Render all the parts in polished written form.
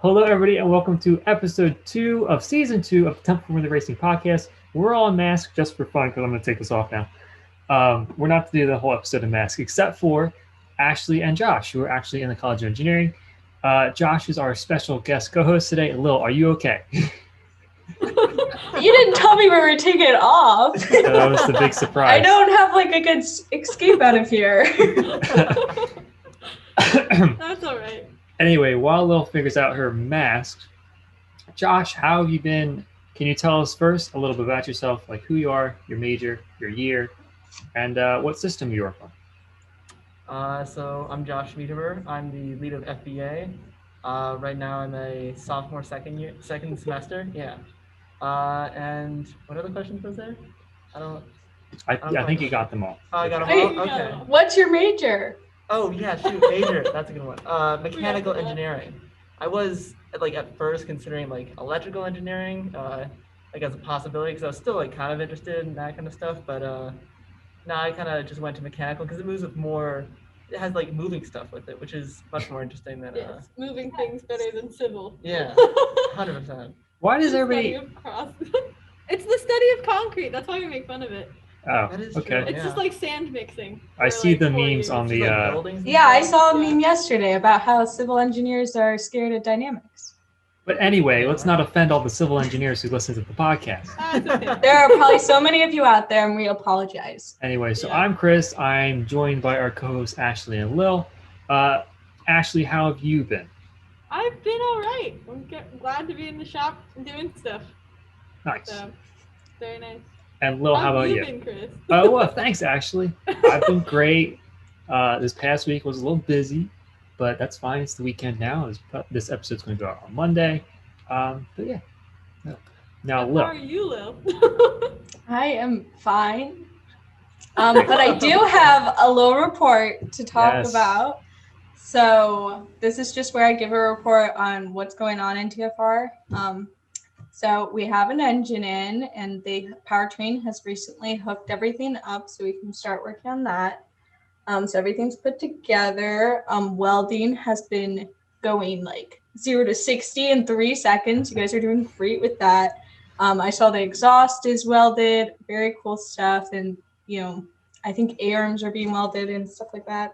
Hello, everybody, and welcome to episode 2 of season 2 of the Temple Formula Racing podcast. We're all in mask just for fun because I'm going to take this off now. We're not to do the whole episode in mask, except for Ashley and Josh, who are actually in the College of Engineering. Josh is our special guest co-host today. Lil, are you okay? You didn't tell me we were taking it off. That was the big surprise. I don't have like a good escape out of here. That's all right. Anyway, while Lil figures out her mask, Josh, how have you been? Can you tell us first a little bit about yourself, like who you are, your major, your year, and what system you work on? So I'm Josh Schmidhuber. I'm the lead of FBA. Right now I'm a sophomore second semester. Yeah. And what other questions was there? I think you got them all. Oh, I got them all? Okay. What's your major? Oh, yeah, shoot, major. That's a good one. Mechanical engineering. I was, at first considering, electrical engineering, as a possibility, because I was still, kind of interested in that kind of stuff, but now I kind of just went to mechanical, because it moves with more, it has, moving stuff with it, which is much more interesting than... Yes, moving things better than civil. Yeah, 100%. Why does everybody... It's the study of concrete. That's why we make fun of it. Oh, That is okay. true. It's just like sand mixing. I for, see the 4 memes years. on the... buildings and Yeah, I stuff. saw a meme yesterday about how civil engineers are scared of dynamics. But anyway, let's not offend all the civil engineers who listen to the podcast. That's okay. There are probably so many of you out there, and we apologize. Anyway, so Yeah. I'm Chris. I'm joined by our co-hosts Ashley and Lil. Ashley, how have you been? I've been all right. I'm glad to be in the shop and doing stuff. Nice. So, very nice. And Lil, how about you you? been, Chris? Oh, well, thanks, Ashley. I've been great. This past week was a little busy, but that's fine. It's the weekend now. This episode's going to go out on Monday. But yeah. Now, How Lil. are you, Lil? I am fine. But I do have a little report to talk Yes. about. So this is just where I give a report on what's going on in TFR. So we have an engine in, and the powertrain has recently hooked everything up so we can start working on that. So everything's put together. Welding has been going 0 to 60 in 3 seconds. You guys are doing great with that. I saw the exhaust is welded, very cool stuff. And, I think A-arms are being welded and stuff like that.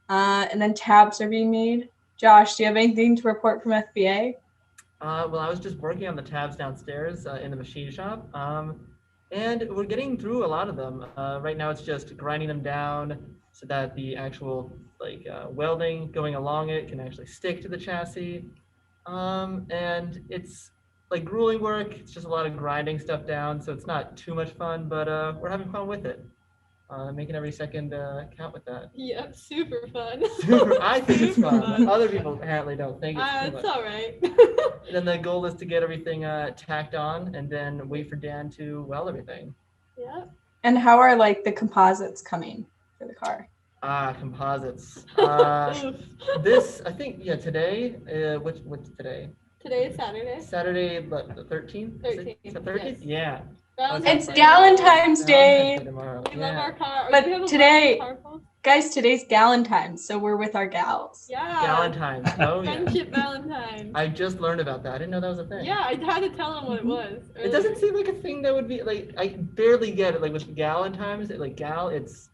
And then tabs are being made. Josh, do you have anything to report from FBA? Well, I was just working on the tabs downstairs in the machine shop, and we're getting through a lot of them. Right now, it's just grinding them down so that the actual welding going along it can actually stick to the chassis. And it's grueling work. It's just a lot of grinding stuff down, so it's not too much fun, but we're having fun with it. Making every second count with that. Yep, super fun. I think it's Super fun. Other people apparently don't think it's too It's much. all right. And then the goal is to get everything tacked on and then wait for Dan to weld everything. Yeah. And how are the composites coming for the car? Composites. Oof. This, I think, today, what's today? Today is Saturday. Saturday, the 13th? 13th, Is it 13th? yes. Yeah. It's Valentine's Day. Galentine's Day. Tomorrow. We love our car. But Do you have a today- car phone? Guys, today's Galentine's, so we're with our gals. Yeah. Valentine's. Oh, yeah. Friendship Valentine's. I just learned about that. I didn't know that was a thing. Yeah, I had to tell him what it was. It doesn't seem like a thing that would be, I barely get it. With Galentine's, it's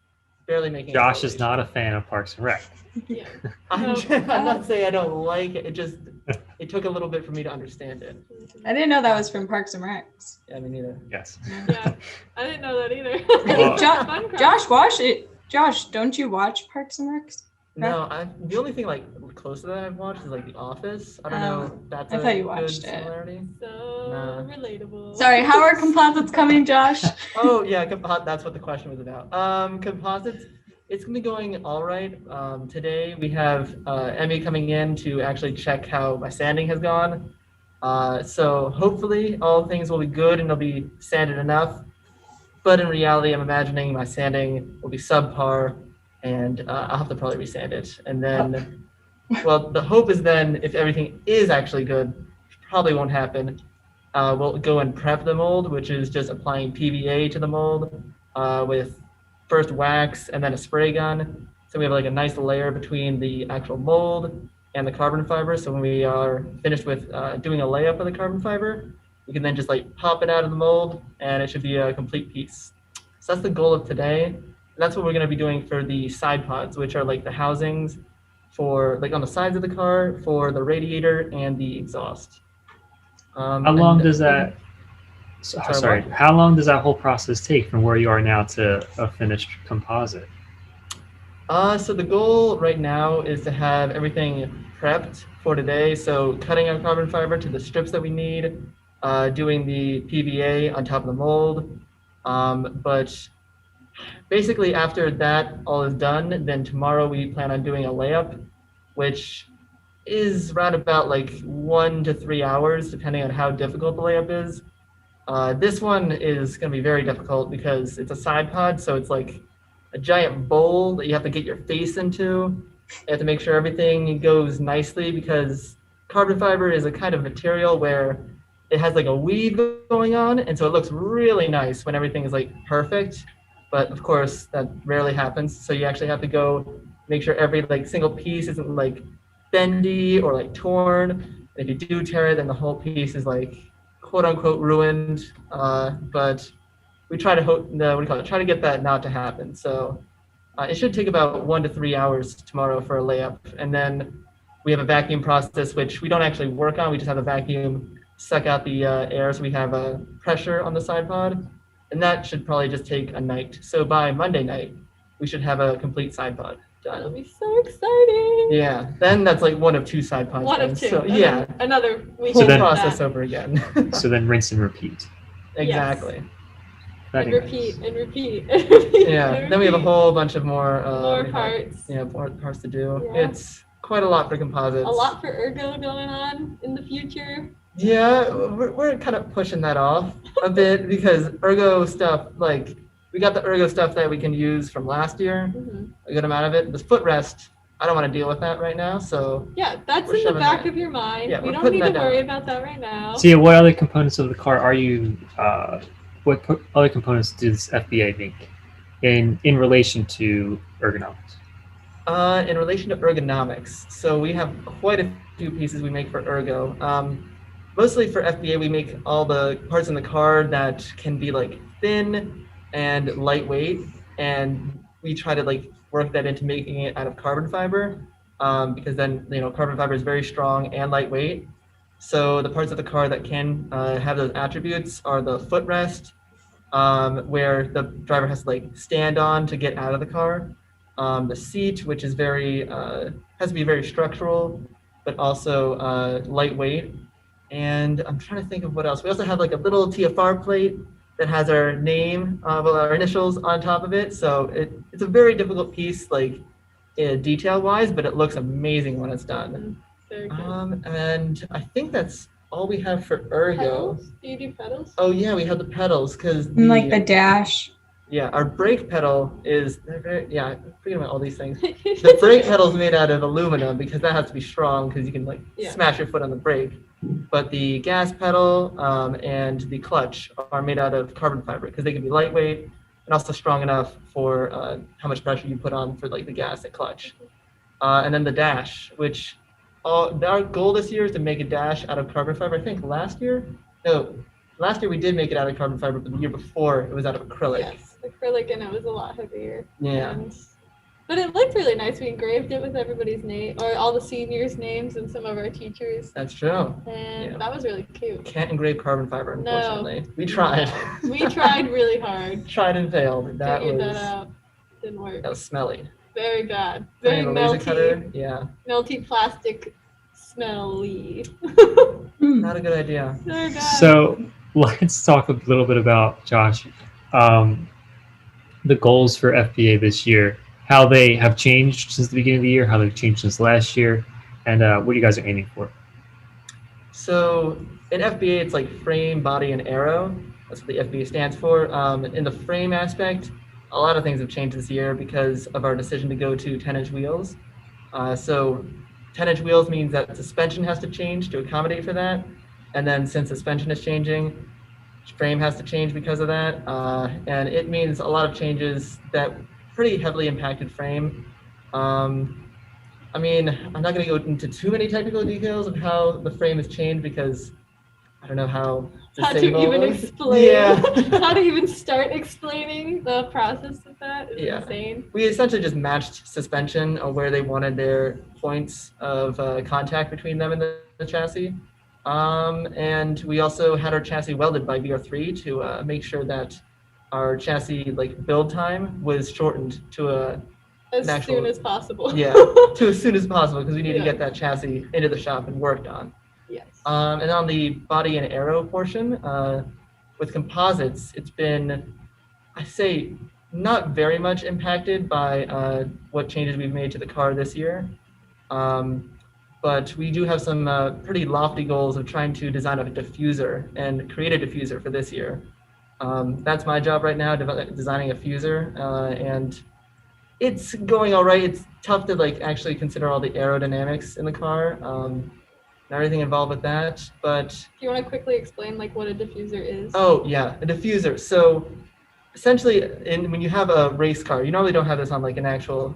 barely making Josh is not a fan of Parks and Rec. Yeah. I'm No. not saying I don't like it. It took a little bit for me to understand it. I didn't know that was from Parks and Recs. Yeah, me neither. Yes. Yeah, I didn't know that either. I think Fun crowd. Josh, watch it. Josh, don't you watch Parks and Recs? No, the only thing close to that I've watched is The Office. I don't know. If that's I a thought you good watched it. similarity. So Nah. relatable. Sorry, how are composites coming, Josh? Oh yeah, that's what the question was about. Composites. It's gonna be going all right. Today we have Emmy coming in to actually check how my sanding has gone. So hopefully all things will be good and it'll be sanded enough. But in reality, I'm imagining my sanding will be subpar, and I'll have to probably resand it. And then, well, the hope is then if everything is actually good, which probably won't happen, we'll go and prep the mold, which is just applying PVA to the mold with first wax and then a spray gun. So we have a nice layer between the actual mold and the carbon fiber. So when we are finished with doing a layup of the carbon fiber, we can then just like pop it out of the mold and it should be a complete piece. So that's the goal of today. And that's what we're going to be doing for the side pods, which are like the housings for like on the sides of the car for the radiator and the exhaust. How long does that? Sorry, what? How long does that whole process take from where you are now to a finished composite? So the goal right now is to have everything prepped for today. So cutting our carbon fiber to the strips that we need, doing the PVA on top of the mold. But basically after that all is done, then tomorrow we plan on doing a layup, which is around about like 1 to 3 hours, depending on how difficult the layup is. This one is going to be very difficult because it's a side pod, so it's like a giant bowl that you have to get your face into. You have to make sure everything goes nicely because carbon fiber is a kind of material where it has like a weave going on, and so it looks really nice when everything is like perfect. But of course, that rarely happens. So you actually have to go make sure every like single piece isn't like bendy or like torn. And if you do tear it, then the whole piece is like quote unquote ruined. But we try to try to get that not to happen. So it should take about 1 to 3 hours tomorrow for a layup. And then we have a vacuum process, which we don't actually work on. We just have a vacuum suck out the air, so we have a pressure on the side pod. And that should probably just take a night. So by Monday night, we should have a complete side pod done. That'll be so exciting. Yeah, then that's like 1 of 2 side pods. One of 2. So, yeah, Another week. whole then- process over again. So then rinse and repeat. Exactly. Very And nice. repeat and repeat and repeat. Yeah. and Then we have a repeat. whole bunch of more parts. more parts to do. Yeah. It's quite a lot for composites. A lot for ergo going on in the future. Yeah, we're kind of pushing that off a bit because ergo stuff, like we got the ergo stuff that we can use from last year, Mhm. a good amount of it. This footrest, I don't want to deal with that right now, so Yeah, that's We're in the shoving back that- of your mind. yeah, we we're don't putting need to that down. worry about that right now. So yeah, what other components of the car are you? Other components do this FBA make in relation to ergonomics? in relation to ergonomics, so we have quite a few pieces we make for ergo. Mostly for FBA, we make all the parts in the car that can be like thin and lightweight, and we try to like work that into making it out of carbon fiber, because then carbon fiber is very strong and lightweight. So the parts of the car that can have those attributes are the footrest, where the driver has to like stand on to get out of the car. The seat, which is has to be very structural, but also lightweight. And I'm trying to think of what else. We also have like a little TFR plate that has our name, our initials on top of it. So it's a very difficult piece, like detail-wise, but it looks amazing when it's done. Very good. And I think that's all we have for ergo. Pedals? Do you do pedals? Oh yeah, we have the pedals because And like the dash. yeah, our brake pedal is I forget about all these things. The brake pedal is made out of aluminum because that has to be strong because you can like Yeah. smash your foot on the brake. But the gas pedal and the clutch are made out of carbon fiber because they can be lightweight and also strong enough for how much pressure you put on for like the gas and clutch. And then the dash, which our goal this year is to make a dash out of carbon fiber. I think last year we did make it out of carbon fiber, but the year before it was out of acrylic. Yes, acrylic, and it was a lot heavier. Yeah. But it looked really nice. We engraved it with everybody's name, or all the seniors' names and some of our teachers. That's true. And Yeah. that was really cute. Can't engrave carbon fiber, No. unfortunately. We tried. We tried really hard Tried and failed. That to get was that out. Didn't work. that was smelly. Very bad. Very Putting a laser melty. cutter, yeah, Melty plastic smelly. Hmm. not a good idea. Very bad. So let's talk a little bit about Josh, the goals for FBA this year, how they have changed since the beginning of the year, how they've changed since last year, and what you guys are aiming for. So in FBA, it's like frame, body, and aero. That's what the FBA stands for. In the frame aspect, a lot of things have changed this year because of our decision to go to 10-inch wheels. So 10-inch wheels means that suspension has to change to accommodate for that. And then since suspension is changing, frame has to change because of that. And it means a lot of changes that pretty heavily impacted frame. I mean, I'm not going to go into too many technical details of how the frame has changed because I don't know how How to even disabled- explain? Yeah. How to even start explaining the process of that is Yeah. insane. We essentially just matched suspension of where they wanted their points of contact between them and the chassis. And we also had our chassis welded by VR3 to make sure that our chassis like build time was shortened to As actual- soon as possible. yeah to as soon as possible because we need to Yeah. get that chassis into the shop and worked on. Yes. And on the body and aero portion, with composites, it's been, I say, not very much impacted by what changes we've made to the car this year. But we do have some pretty lofty goals of trying to design a diffuser and create a diffuser for this year. That's my job right now, designing a diffuser, and it's going all right. It's tough to like actually consider all the aerodynamics in the car. And everything involved with that, but Do you want to quickly explain like what a diffuser is? oh yeah, a diffuser. So essentially, when you have a race car, you normally don't have this on like an actual,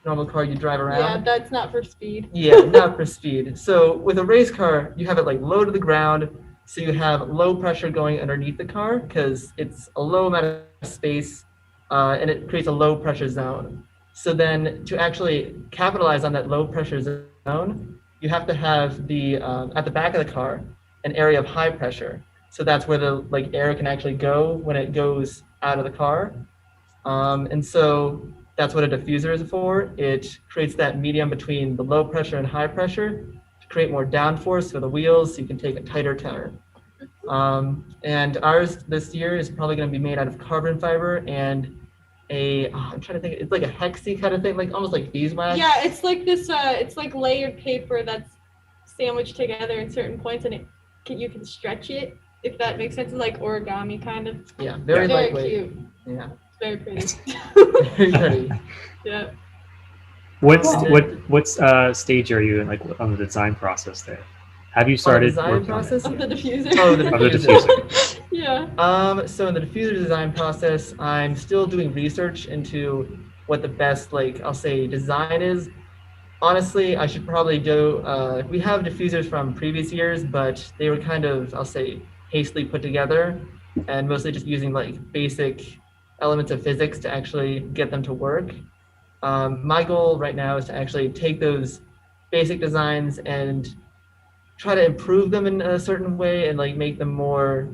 normal car you drive around. Yeah, that's not for speed. Yeah, not for speed. So with a race car, you have it like low to the ground, so you have low pressure going underneath the car because it's a low amount of space, and it creates a low pressure zone. So then to actually capitalize on that low pressure zone, you have to have the at the back of the car an area of high pressure. So that's where the like air can actually go when it goes out of the car. And so that's what a diffuser is for. It creates that medium between the low pressure and high pressure to create more downforce for the wheels so you can take a tighter turn. And ours this year is probably going to be made out of carbon fiber and I'm trying to think, it's like a hexy kind of thing, like almost like beeswax. Yeah, it's like this. It's like layered paper that's sandwiched together in certain points, and you can stretch it if that makes sense. It's like origami kind of. Yeah, very Very lightweight. cute. Yeah, It's very pretty. very pretty. Yeah. What stage are you in, like on the design process there? Have you started design working process? Of the diffuser. Oh, the on it? Of the diffuser. Yeah. So in the diffuser design process, I'm still doing research into what the best, like, I'll say design is. Honestly, I should probably do, we have diffusers from previous years, but they were kind of, I'll say, hastily put together and mostly just using like basic elements of physics to actually get them to work. My goal right now is to actually take those basic designs and try to improve them in a certain way and like make them more,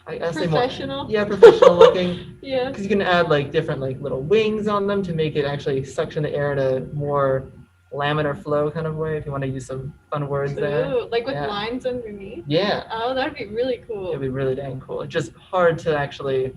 I say more, Professional. yeah, professional looking. Yeah. Because you can add like different like little wings on them to make it actually suction the air in a more laminar flow kind of way. If you want to use some fun words there. Ooh, like with Yeah. lines underneath. Yeah, Oh, that'd be really cool. it'd be really dang cool. It's just hard to actually,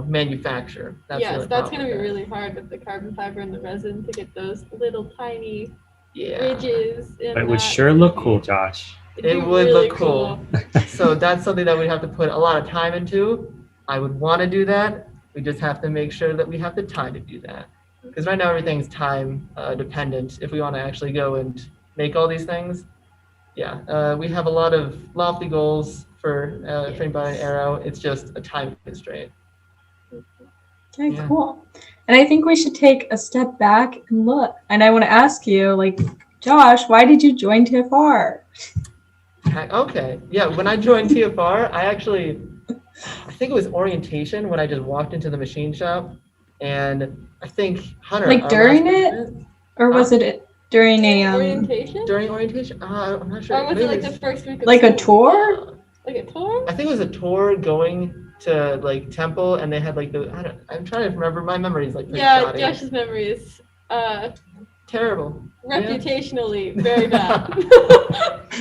manufacture. That's the Yes, only that's problem gonna be with that. really hard with the carbon fiber and the resin to get those little tiny Yeah. ridges. In It would that. sure look cool, Josh. It'd It be would really look cool. So that's something that we have to put a lot of time into. I would want to do that. We just have to make sure that we have the time to do that. Because right now everything's time dependent. If we want to actually go and make all these things, yeah, we have a lot of lofty goals for Frame by an Aero. It's just a time constraint. Okay, Yeah. cool. And I think we should take a step back and look. And I want to ask you, like, Josh, why did you join TFR? Okay, yeah, when I joined TFR, I think it was orientation when I just walked into the machine shop. And I think Hunter. Like our during last it? president- Or was it during a Orientation? During orientation? I'm not sure. Or was Maybe it like it's- the first week of like a school? tour? Like a tour? I think it was a tour going to like Temple, and they had like I'm trying to remember. My memory is like pretty Yeah, shoddy. Josh's memory is Terrible. reputationally very bad.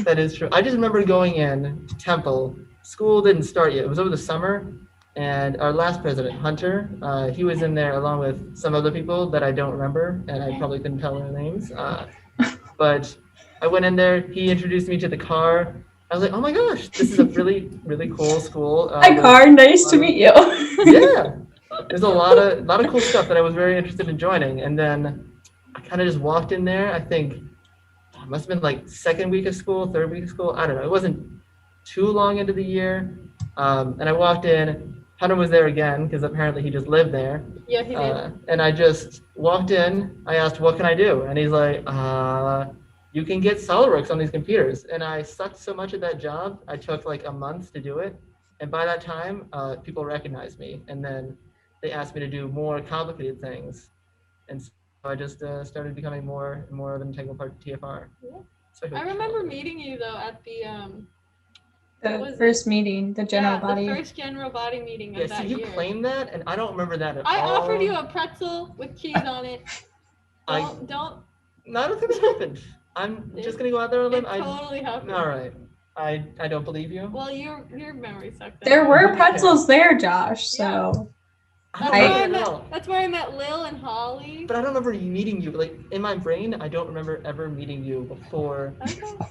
That is true. I just remember going in to Temple. School didn't start yet. It was over the summer, and our last president, Hunter, he was in there along with some other people that I don't remember, and I probably couldn't tell their names. But I went in there. He introduced me to the car. I was like, oh my gosh, this is a really, really cool school. Hi, Car. Nice to meet you. Yeah, there's a lot of cool stuff that I was very interested in joining, and then I kind of just walked in there. I think it must have been like second week of school, third week of school. I don't know. It wasn't too long into the year, and I walked in, Hunter was there again because apparently he just lived there. Yeah, he did. And I just walked in. I asked, "What can I do?" And he's like, "You can get SolidWorks on these computers." And I sucked so much at that job. I took like a month to do it, and by that time, people recognized me, and then they asked me to do more complicated things, and so I just started becoming more and more of an integral part of TFR. Yeah. Especially I with remember SolidWorks. meeting you though at the The first meeting, the general body. the first general body meeting of Yeah, that see, you year. claim that, and I don't remember that at I all. offered you a pretzel with cheese on it. Don't. No, I don't think it happened. I'm just gonna go out there on a limb. It totally happened. All right. I don't believe you. Well, your memory sucks. There were pretzels there, Josh. So That's where I met Lil and Holly. But I don't remember meeting you. Like in my brain, I don't remember ever meeting you before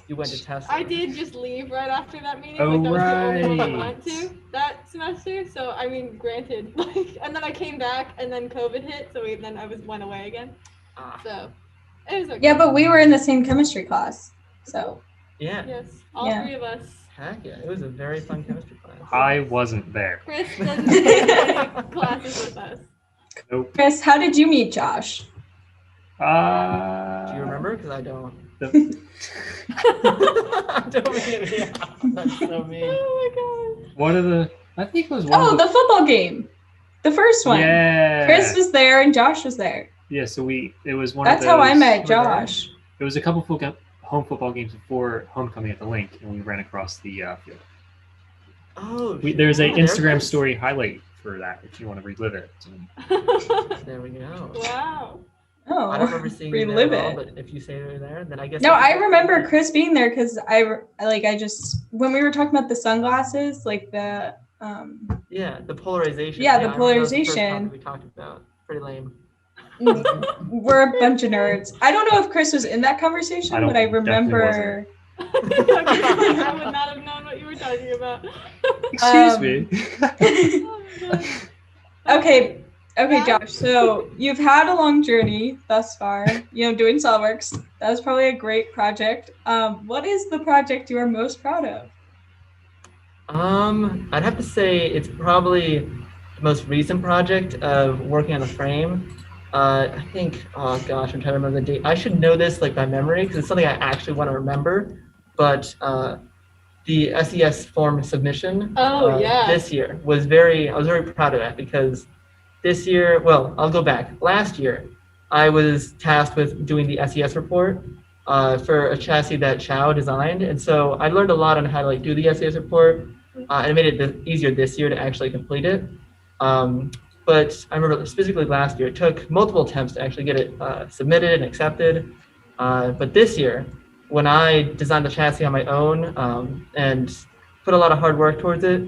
you went to test. I did just leave right after that meeting. Oh, like, that was the only one I right. went to that semester. So I mean, granted, like, and then I came back, and then COVID hit, so then I went away again. So it was okay. yeah, but we were in the same chemistry class. So Yeah. Yes, all three of us. Heck yeah, it was a very fun chemistry class. I wasn't there. Chris doesn't take any classes with us. Nope. Chris, how did you meet Josh? Do you remember? Because I don't. Don't mean it. Yeah, that's so mean. Oh my god. One of the, I think it was one Oh, of the football game. The first one. Yeah. Chris was there and Josh was there. Yeah, so it was one That's of those. how I met Josh. It was a couple home football games before homecoming at the link, and we ran across the field. Oh. There's a yeah, Instagram story highlight for that if you want to relive it. There we go. Wow. Oh, I don't remember seeing you there relive at all, it. but if you say you're there, then I guess. No, I remember Chris being there because I just when we were talking about the sunglasses, like the Yeah, the polarization. Yeah, the I remember that was the first polarization. topic we talked about. Pretty lame. we're a bunch of nerds. I don't know if Chris was in that conversation, but I remember. I would not have known what you were talking about. Excuse me. Oh my god. Okay, Josh. So you've had a long journey thus far. Doing SolidWorks. That was probably a great project. What is the project you are most proud of? I'd have to say it's probably the most recent project of working on a frame. I think, oh gosh, I'm trying to remember the date. I should know this like by memory because it's something I actually want to remember. But the SES form submission this year I was very proud of that because this year, well, I'll go back. Last year, I was tasked with doing the SES report for a chassis that Chow designed. And so I learned a lot on how to do the SES report. And it made it easier this year to actually complete it. But I remember specifically last year, it took multiple attempts to actually get it submitted and accepted. But this year, when I designed the chassis on my own and put a lot of hard work towards it,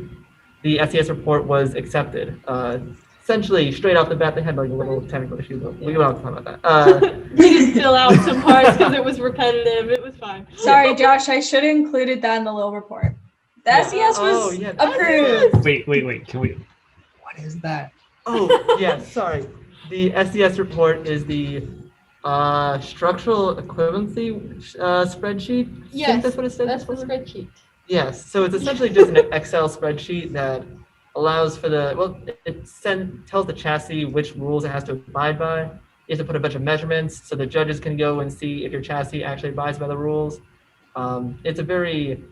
the SES report was accepted. Essentially, straight off the bat, they had a little technical issue, but we don't have to talk about that. We did fill out some parts because it was repetitive. It was fine. Sorry, Josh. I should have included that in the Lil Report. The SES was approved. Wait. Can we? What is that? Oh, yeah, sorry. The SES report is the structural equivalency spreadsheet. I think that's what it says. That's the spreadsheet. Yes, so it's essentially just an Excel spreadsheet that allows for tells the chassis which rules it has to abide by. You have to put a bunch of measurements so the judges can go and see if your chassis actually abides by the rules. It's a very,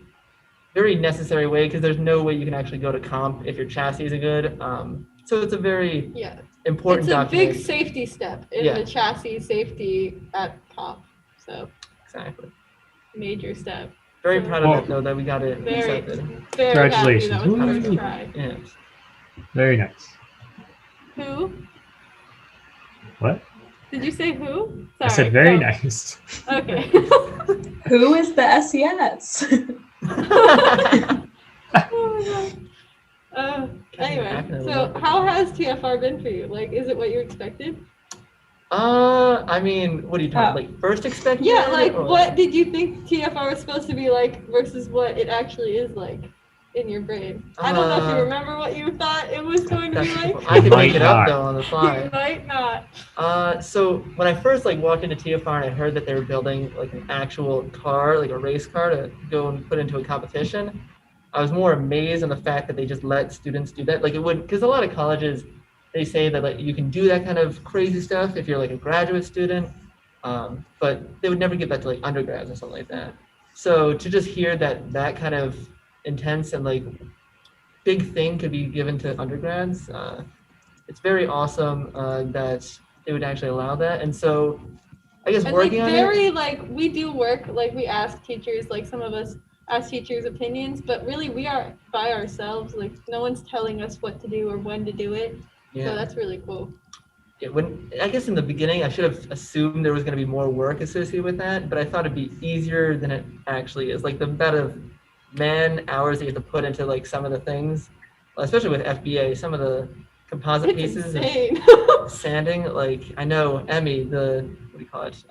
very necessary way because there's no way you can actually go to comp if your chassis isn't good. So it's a very important document. It's a big safety step in the chassis safety at comp. So exactly. Major step. Very proud of that though that we got it accepted. Very Congratulations. happy that was first try. Yeah. Very nice. Who? What? Did you say who? Sorry, I said very nice. Okay. Who is the SES? Oh my god. Anyway, so how has TFR been for you? Is it what you expected? I mean, what are you talking first expected? Yeah, what did you think TFR was supposed to be like versus what it actually is like in your brain? I don't know if you remember what you thought it was going to be like. I can make it up though on the fly. You might not. So when I first walked into TFR and I heard that they were building an actual car, a race car to go and put into a competition, I was more amazed on the fact that they just let students do that. Like it would, because a lot of colleges, they say that like you can do that kind of crazy stuff if you're like a graduate student, but they would never give that to like undergrads or something like that. So to just hear that that kind of intense and like big thing could be given to undergrads, it's very awesome that they would actually allow that. And so I guess And working like on very it. like we do work, like we ask teachers, like some of us ask teachers opinions, but really we are by ourselves. Like no one's telling us what to do or when to do it. Yeah. So that's really cool. Yeah, I guess in the beginning I should have assumed there was going to be more work associated with that, but I thought it'd be easier than it actually is. Like the amount of man hours that you have to put into like some of the things, especially with FBA, some of the composite It's pieces insane. of sanding. Like I know Emmy, the what do you call it?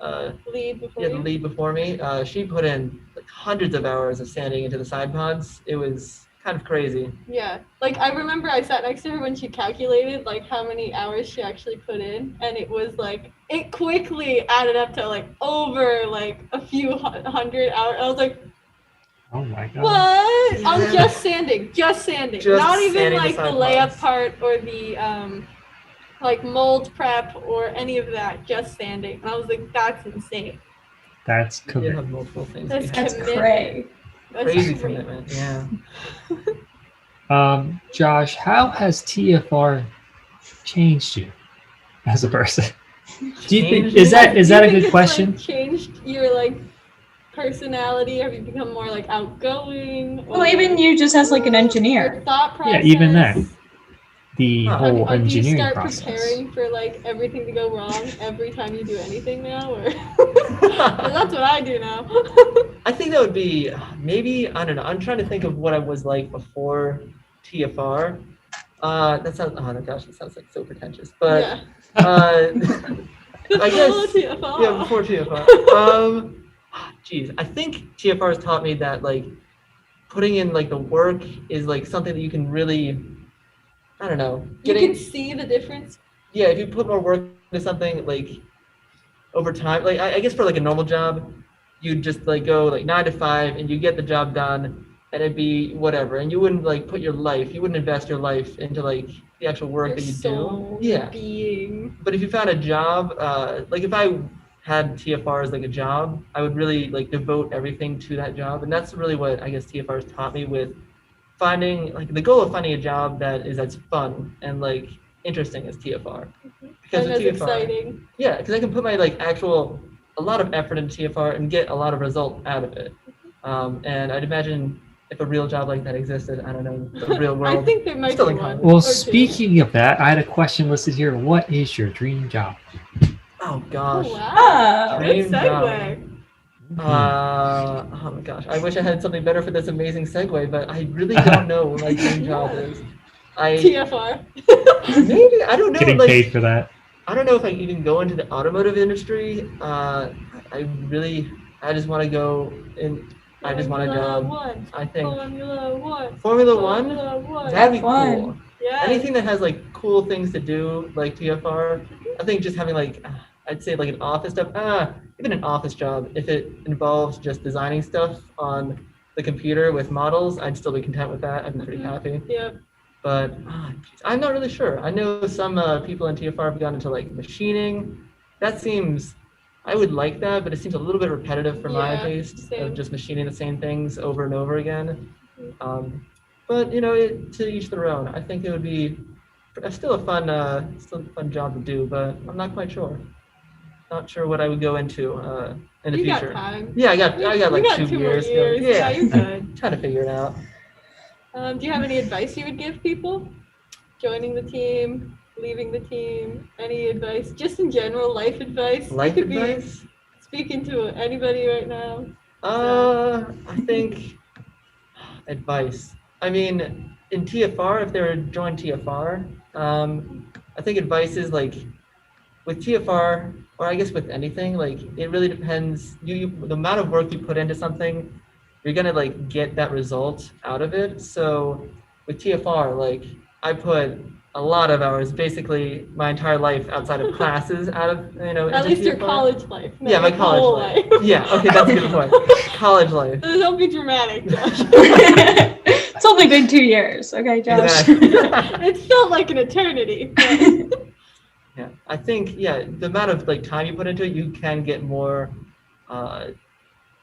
Lead before Yeah, the you. lead before me. She put in like hundreds of hours of sanding into the side pods. It was kind of crazy. Yeah, like I remember I sat next to her when she calculated like how many hours she actually put in, and it was like it quickly added up to like over like a few hundred hours. I was like, Oh my god. what? Yeah. I'm just sanding, Just not even sanding the like the side layup pods. part or the like mold prep or any of that. Just sanding, and I was like, that's insane. That's They did commitment. have multiple things. That's behind That's it. commitment. cray. That's Crazy crazy. commitment. Yeah. Josh, how has TFR changed you as a person? Do you think Changed is me? that Do you a think good it's, question? Like, changed your like personality? Have you become more like outgoing? Well, even you just as like an Your engineer. thought process. Yeah, even that. The Huh. whole Do you engineering start process. preparing for like everything to go wrong every time you do anything now, or 'Cause that's what I do now. I think that would be maybe, I don't know. I'm trying to think of what I was like before TFR. That sounds, oh my gosh, that sounds like so pretentious. But yeah. I guess, TFR. yeah, before TFR. Geez, I think TFR has taught me that like putting in like the work is like something that you can really, I don't know, You can see the difference. yeah, if you put more work into something like over time, like I guess for like a normal job, you'd just like go like 9 to 5 and you get the job done and it'd be whatever. And you wouldn't like put your life, you wouldn't invest your life into like the actual work Your that you soul, do. your Yeah. being. But if you found a job, like if I had TFR as like a job, I would really like devote everything to that job. And that's really what I guess TFR has taught me with finding like the goal of finding a job that is as fun and like interesting as TFR. Because And with that's TFR, exciting. yeah, because I can put my like a lot of effort into TFR and get a lot of result out of it. And I'd imagine if a real job like that existed, I don't know, the real world. I think there might Still be in one. college. Well, or two. speaking of that, I had a question listed here. What is your dream job? Oh Oh, gosh. wow. Oh. Dream Good segue. Oh my gosh, I wish I had something better for this amazing segue, but I really don't know what my dream job is. TFR. Maybe I don't know. Getting Like paid for that. I don't know if I can even go into the automotive industry. I just want to go in. I just want a Formula job. One. I think Formula One. Formula One. Formula One. That'd be F1. cool. Yeah. Anything that has like cool things to do, like TFR. I think just having like, I'd say like an office stuff. Even an office job, if it involves just designing stuff on the computer with models, I'd still be content with that. I'd be pretty happy. Yeah. But I'm not really sure. I know some people in TFR have gone into like machining. That seems, I would like that, but it seems a little bit repetitive for my Yeah, taste same. of just machining the same things over and over again. But you know, to each their own. I think it would be still a fun job to do, but I'm not quite sure. Not sure what I would go into in the You future. got time. Yeah, I got like You got 2 2 more years. years. Yeah, you're good. Trying to figure it out. Do you have any advice you would give people joining the team, leaving the team? Any advice? Just in general, life advice. Life you could advice? be speaking to anybody right now. I think advice. I mean, in TFR, if they were to join TFR, I think advice is like with TFR, or I guess with anything, like it really depends. The amount of work you put into something, you're gonna like get that result out of it. So with TFR, like I put a lot of hours, basically my entire life outside of classes, out of At into least your TFR. college life. not Yeah, my your whole college life. Yeah, okay, that's a good point. College life. Don't be dramatic, Josh. only been 2 years. Okay, Josh. It felt like an eternity. But... Yeah, I think the amount of like time you put into it, you can get more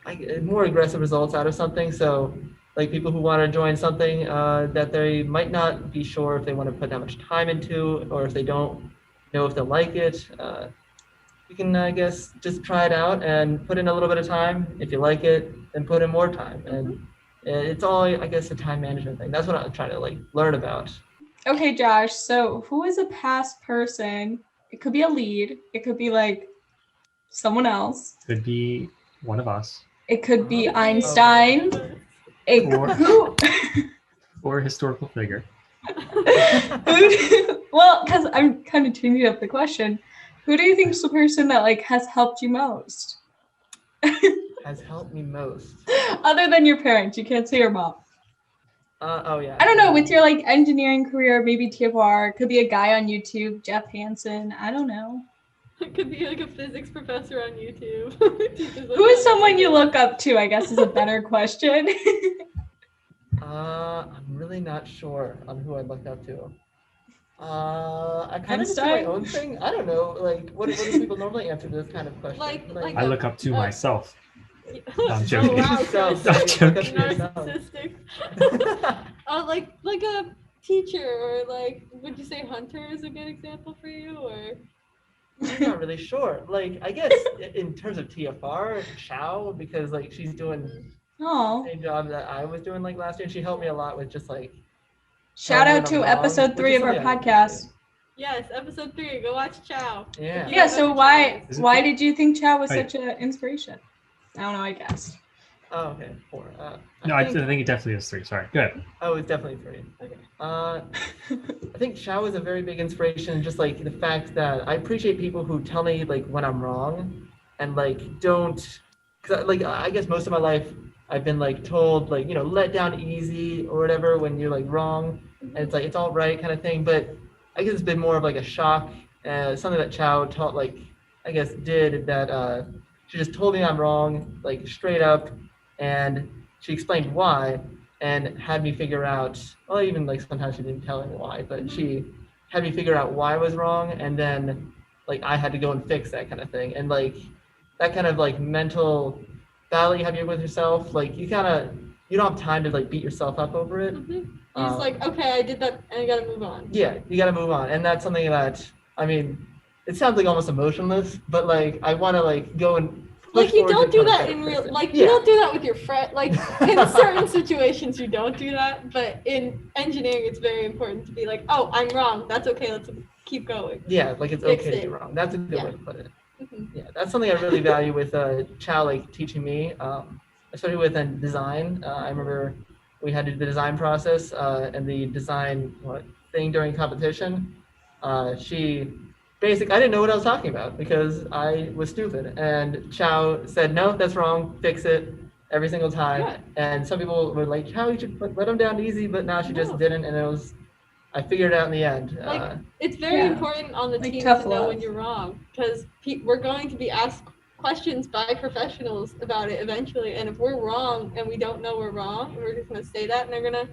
aggressive results out of something. So like people who want to join something that they might not be sure if they want to put that much time into, or if they don't know if they'll like it, you can, I guess, just try it out and put in a little bit of time. If you like it, then put in more time. And it's all, I guess, a time management thing. That's what I'm trying to like learn about. Okay, Josh. So who is a past person? It could be a lead. It could be like someone else. Could be one of us. It could be Einstein. Or a historical figure. Well, because I'm kind of changing up the question. Who do you think is the person that like has helped you most? Has helped me most. Other than your parents, you can't say your mom. Yeah. I don't know, with your like engineering career, maybe TFR, could be a guy on YouTube, Jeff Hansen, I don't know. It could be like a physics professor on YouTube. Who is someone you look up to, I guess, is a better question. I'm really not sure on who I'd look up to. I kind of just do Einstein? my own thing. I don't know. Like, what do people normally answer this kind of question? Like I look up to myself. I'm Oh, joking. wow, Yourself, Chris. I'm joking. Narcissistic. Like a teacher, or like, would you say Hunter is a good example for you, or? I'm not really sure. Like, I guess in terms of TFR, Chow, because like she's doing Oh, the same job that I was doing like last year. She helped me a lot with just like. shout telling out me to when I'm wrong, episode which 3 is of our something I podcast. appreciate. Yes, episode 3. Go watch Chow. Yeah. Yeah, so why Is it- did you think Chow was Oh, yeah. such an inspiration? I don't know, I guess. Oh, okay. 4. No, I think it definitely is 3. Sorry. Go ahead. Oh, it's definitely 3. Okay. I think Chow is a very big inspiration, just like the fact that I appreciate people who tell me like when I'm wrong and like don't, cause like I guess most of my life I've been like told like, let down easy or whatever when you're like wrong, and it's like it's all right kind of thing. But I guess it's been more of like a shock, something that Chow taught like I guess did that she just told me I'm wrong like straight up, and she explained why and had me figure out, well, even like sometimes she didn't tell me why, but she had me figure out why I was wrong, and then like I had to go and fix that kind of thing. And like that kind of like mental battle you have with yourself, like you don't have time to like beat yourself up over it. He's like, okay, I did that, and I gotta move on. Yeah, you gotta move on. And that's something that, I mean, it sounds like almost emotionless, but like I wanna like go and Like you don't do that in real, you don't do that with your friend. Like in certain situations you don't do that, but in engineering it's very important to be like, oh, I'm wrong. That's okay. Let's keep going. Yeah, like it's Fix okay to it. be wrong. That's a good way to put it. Mhm. Yeah, that's something I really value with Chow like teaching me, especially with design. I remember we had to do the design process and the design thing during competition. She basically, I didn't know what I was talking about because I was stupid. And Chow said, no, that's wrong, fix it every single time. Yeah. And some people were like, Chow, you should let him down easy, but now she just No. didn't. And I figured it out in the end. Like, it's very Yeah. important on the Like team tough to know love. when you're wrong, because we're going to be asked questions by professionals about it eventually. And if we're wrong and we don't know we're wrong, we're just gonna say that, and they're gonna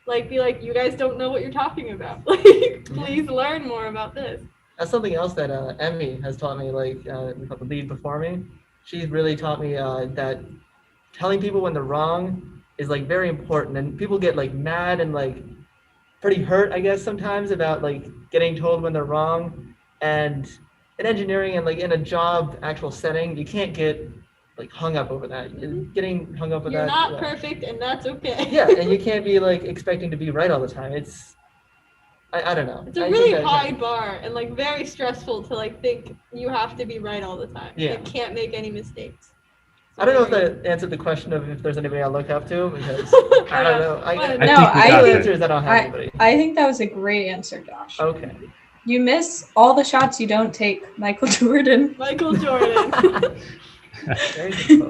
like be like, you guys don't know what you're talking about. Like, please learn more about this. That's something else that Emmy has taught me, like the lead before me. She's really taught me that telling people when they're wrong is like very important, and people get like mad and like pretty hurt, I guess, sometimes about like getting told when they're wrong. And in engineering and like in a job actual setting, you can't get like hung up over that. Getting hung up with You're that. not perfect, and that's okay. Yeah, and you can't be like expecting to be right all the time. I don't know. It's a I really think that- high bar and like very stressful to like think you have to be right all the time. Yeah. You can't make any mistakes. I don't know if that answered the question of if there's anybody I look up to, because I don't know. No, think we the got answer it. is I don't have anybody. I think that was a great answer, Josh. Okay. You miss all the shots you don't take, Michael Jordan. Michael Jordan. Very good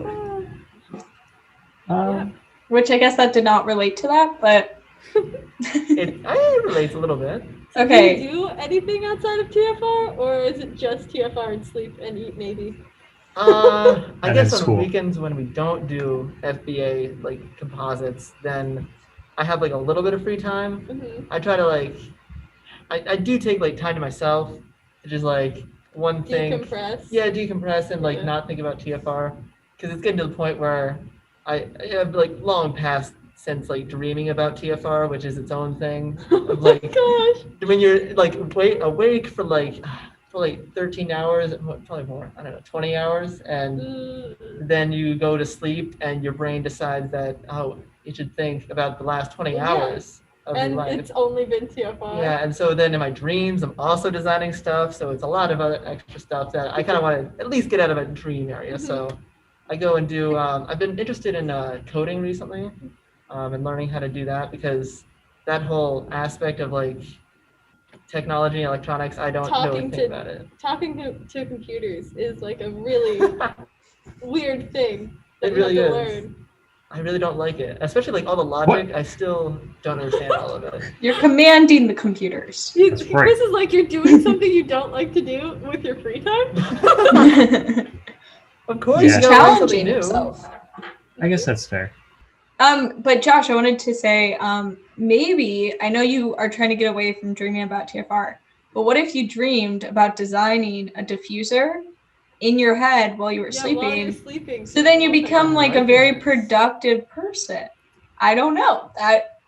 quote. Which I guess that did not relate to that, but It relates a little bit. okay. Do you do anything outside of TFR, or is it just TFR and sleep and eat maybe? I And guess then on school. weekends when we don't do FBA like composites, then I have like a little bit of free time, Mhm. I try to like, I do take like time to myself to just like one thing. Decompress. Yeah, decompress and like Yeah. not think about TFR, because it's getting to the point where I have like long past since like dreaming about TFR, which is its own thing. Of like Gosh. when you're like awake for like 13 hours, probably more, I don't know, 20 hours, and then you go to sleep and your brain decides that, oh, you should think about the last 20 Yeah. hours of your And life. it's only been TFR. Yeah, and so then in my dreams, I'm also designing stuff. So it's a lot of other extra stuff that I kind of want to at least get out of a dream area. So I go and do, I've been interested in coding recently, and learning how to do that, because that whole aspect of like technology and electronics, I don't know anything about it. Talking to computers is like a really weird thing that It you really have to is. learn. I really don't like it, especially like all the logic. I still don't understand all of it. You're commanding the computers. That's right. Chris is like, you're doing something you don't like to do with your free time? Of course, He's you gotta learn something challenging new. himself. I guess that's fair. But Josh, I wanted to say, maybe, I know you are trying to get away from dreaming about TFR, but what if you dreamed about designing a diffuser in your head while you were While you're sleeping? sleeping. So then you become like a like very this. productive person. I don't know. That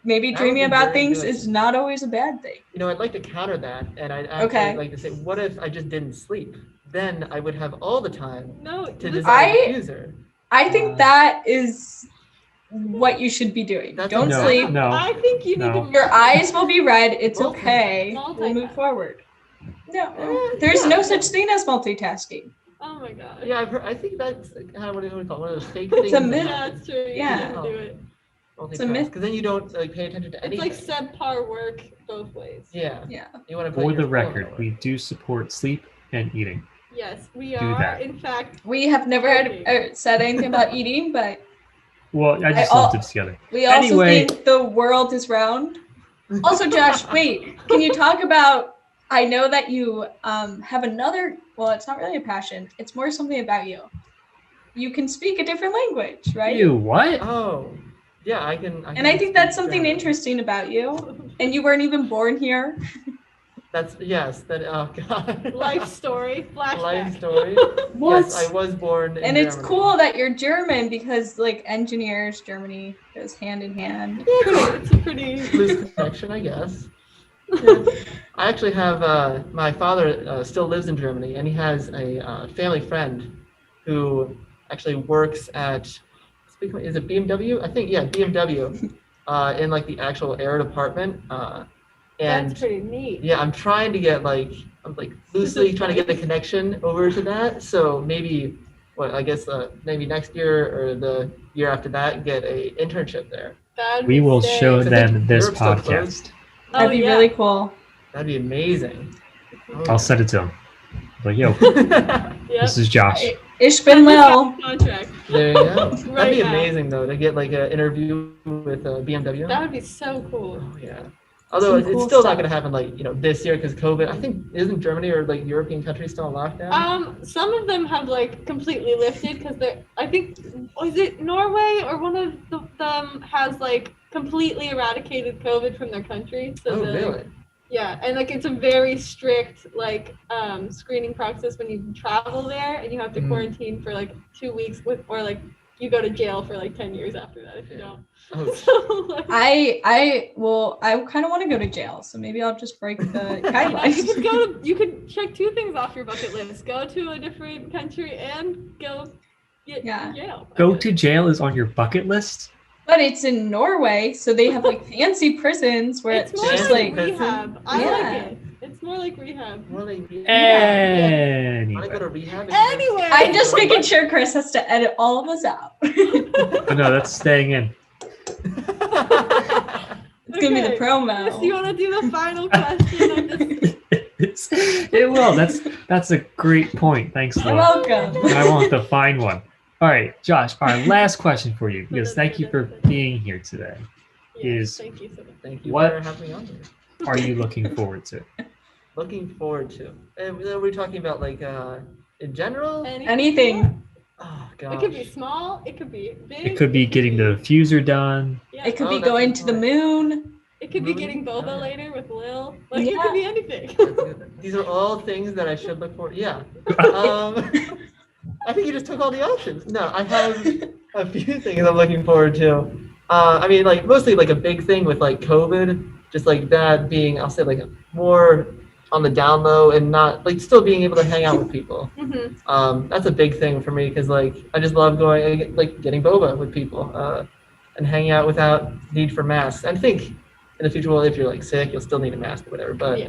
maybe That would dreaming be about very things good. is not always a bad thing. You know, I'd like to counter that, and I'd actually Okay. like to say, what if I just didn't sleep? Then I would have all the time No, to design a diffuser. I think that is what you should be doing. That's Don't No, sleep. no. I think you need No. to. Your eyes will be red. It's Multitask. okay. We'll move Multitask. forward. No, there's no such thing as multitasking. Oh my god. Yeah, I've heard, I think that's kind of what do we call it? One of those fake It's things. a myth. Yeah, it's true. You Yeah. can do it. It's a myth. Because then you don't like pay attention to It's anything. like subpar work both ways. Yeah. Yeah. You want to For the record, we do support sleep and eating. Yes, we Do are. that. In fact, We have never said anything about eating, but Well, I just I- lumped it together. we also Anyway. think the world is round. Also, Josh, wait, can you talk about, I know that you have another, well, it's not really a passion. It's more something about you. You can speak a different language, right? You what? Oh, yeah, I can. And I think that's speak something German. interesting about you. And you weren't even born here. That's yes. That oh god. life story, flashback. Life story. What? Yes, I was born in And it's Germany. cool that you're German because, like, engineers, Germany goes hand in hand. It's a pretty. Loose connection, I guess. I actually have my father still lives in Germany, and he has a family friend who actually works at. Is it BMW? I think BMW. In like the actual air department. And That's pretty neat. yeah, I'm trying to get I'm loosely trying to get the connection over to that. So maybe, I guess maybe next year or the year after that, get a internship there. That'd We be will sick. show I think them this Europe's still closed. podcast. Oh, That'd be yeah. really cool. That'd be amazing. Oh, I'll send it to them. Like, yo, Yep. this is Josh. Ich bin Lil. Contract. There you go. Right That'd be now. amazing though to get like an interview with BMW. That would be so cool. Oh yeah. Although Some it's cool still stuff. not going to happen this year because COVID. I think isn't Germany or like European countries still on lockdown? Some of them have like completely lifted because they're. I think was it Norway or one of them has like completely eradicated COVID from their country. So Oh they're, really? Yeah, and like it's a very strict screening process when you travel there, and you have to Mhm. quarantine for like 2 weeks or like you go to jail for like 10 years after that if you don't. Oh, So like. I kind of want to go to jail, so maybe I'll just break the guidelines. You could check 2 things off your bucket list: go to a different country and go get Yeah. jail. Go to jail is on your bucket list? But it's in Norway, so they have like fancy prisons where It's it's more just like like rehab. I Yeah. like it. It's more like rehab. More like Eh. Want to go Anyway. to rehab? Anyway. I'm just making sure Chris has to edit all of us out. Oh, no, that's staying in. It's gonna be the Okay. promo. Chris, you want to do the final question of this? It will. That's a great point. Thanks, You're Laura. welcome. And I want to find one. All right, Josh, our last question for you, because thank you for being here today. Yes, Is- thank you so much. Thank you What- for having me on here. Are you looking forward to? Looking forward to. Are we talking about in general? Anything. Oh It gosh. could be small. It could be big. It could be getting the diffuser done. Yeah. It could Oh, be that's a going good to the point. moon. It could be Moon? getting Oh, boba yeah. later with Lil. Like it Yeah. could be anything. That's good. These are all things that I should look for. Yeah. I think you just took all the options. No, I have a few things I'm looking forward to. I mean, like mostly like a big thing with like COVID, just like that being, I'll say like more on the down low and not like still being able to hang out with people. That's a big thing for me because like I just love going like getting boba with people and hanging out without need for masks. I think in the future, well, if you're like sick, you'll still need a mask or whatever. But Yeah.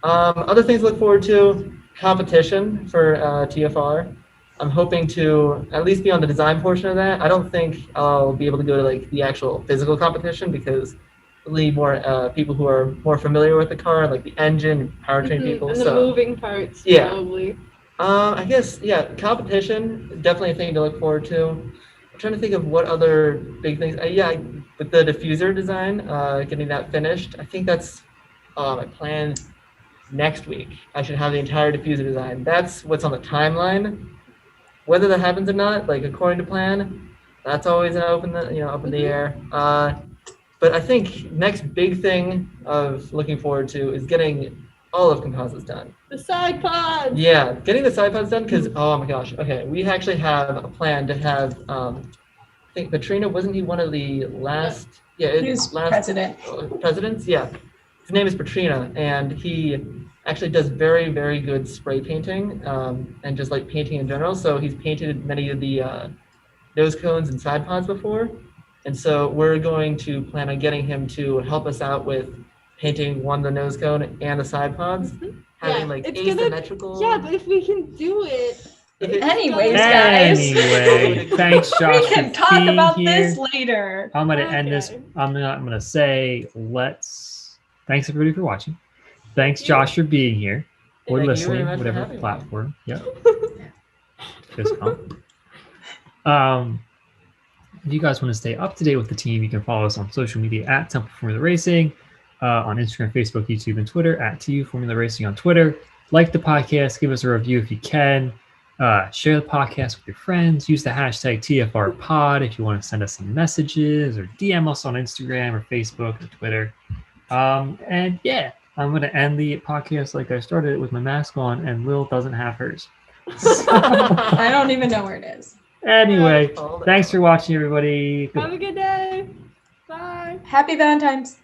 other things to look forward to: competition for TFR. I'm hoping to at least be on the design portion of that. I don't think I'll be able to go to like the actual physical competition because really more people who are more familiar with the car, like the engine, powertrain people. And the So moving parts, Yeah. probably. I guess yeah, competition definitely a thing to look forward to. I'm trying to think of what other big things. With the diffuser design, getting that finished. I think that's my plan next week. I should have the entire diffuser design. That's what's on the timeline. Whether that happens or not, like according to plan, that's always an up in the air. But I think next big thing of looking forward to is getting all of Composites done. The side pods. Yeah, getting the side pods done because oh my gosh, okay, we actually have a plan to have. I think Petrina wasn't he one of the last? Yeah, He was last president. presidents. Yeah, his name is Petrina, and he actually does very very good spray painting and just like painting in general. So he's painted many of the nose cones and side pods before, and so we're going to plan on getting him to help us out with painting the nose cone and the side pods. Having Yeah, like it's gonna- asymmetrical. Yeah, but if we can do it. Anyways, guys. Anyway, thanks, Josh. We can for talk being about here. this later. I'm gonna end this. Okay. I'm gonna say thanks everybody for watching. Thanks, you. Josh, for being here or Thank you very listening, much for whatever having me. platform. Yep. Fist bump. If you guys want to stay up to date with the team, you can follow us on social media at Temple Formula Racing, on Instagram, Facebook, YouTube, and Twitter at TU Formula Racing on Twitter. Like the podcast, give us a review if you can. Share the podcast with your friends. Use the hashtag TFRPod if you want to send us some messages or DM us on Instagram or Facebook or Twitter. And yeah, I'm going to end the podcast like I started it with my mask on, and Lil doesn't have hers. So, I don't even know where it is. anyway, Hold thanks on. for watching, everybody. Have a good day. Bye. Happy Valentine's.